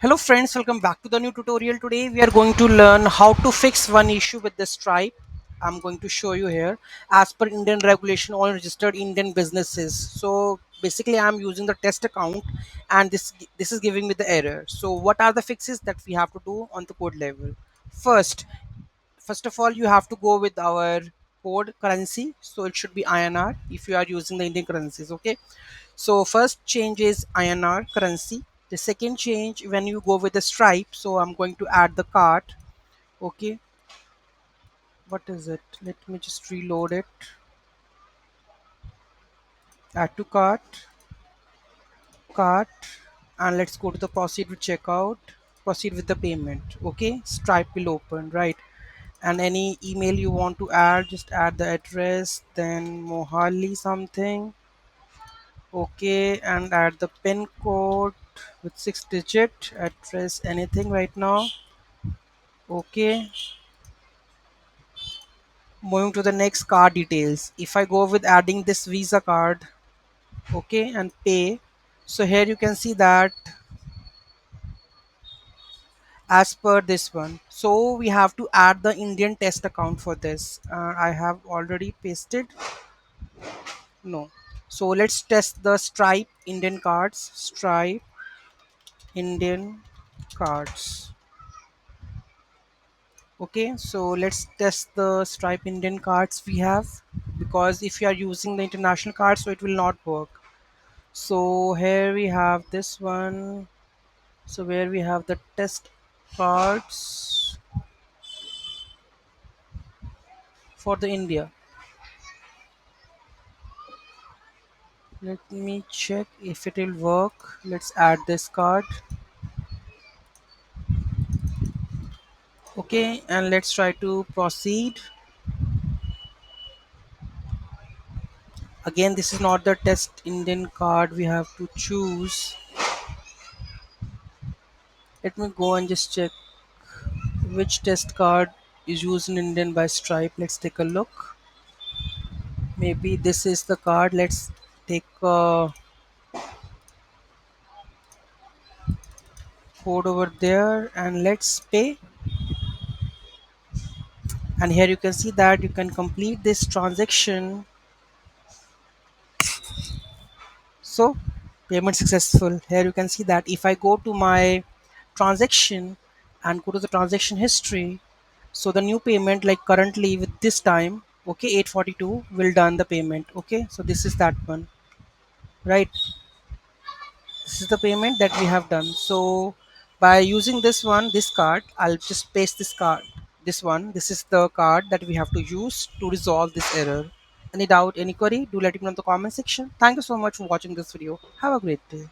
Hello friends, welcome back to the new tutorial. Today we are going to learn how to fix one issue with the Stripe. I'm going to show you here as per Indian regulation all registered Indian businesses. So basically I'm using the test account and this is giving me the error. So what are the fixes that we have to do on the code level? First, first of all you have to go with our code currency, so it should be INR if you are using the Indian currencies. Okay, so first change is INR currency. The second change when you go with the Stripe, so I'm going to add the cart. Okay, what is it? Let me just reload it. Add to cart, and let's go to the proceed with checkout. Proceed with the payment. Okay, Stripe will open, right? And any email you want to add, just add the address, then Mohali something. Okay, and add the pin code with 6 digit address, anything right now. Okay, moving to the next card details. If I go with adding this Visa card, okay, and pay, so here you can see that as per this one, so we have to add the Indian test account for this. I have already pasted. No, so let's test the Stripe Indian cards. Stripe Indian cards. Okay, so let's test the Stripe Indian cards we have, because if you are using the international cards, so it will not work. So here we have this one. So where we have the test cards for the India. Let me check if it will work. Let's add this card. Okay, and let's try to proceed. Again, this is not the test Indian card we have to choose. Let me go and just check which test card is used in Indian by Stripe. Let's take a look. Maybe this is the card. Let's take a code over there and let's pay. And here you can see that you can complete this transaction. So payment successful. Here you can see that if I go to my transaction and go to the transaction history, so the new payment like currently with this time, okay, 842 will done the payment. Okay, so this is that one, right? This is the payment that we have done. So by using this card, I'll just paste this card, this one. This is the card that we have to use to resolve this error. Any doubt, any query, do let me know in the comment section. Thank you so much for watching this video. Have a great day.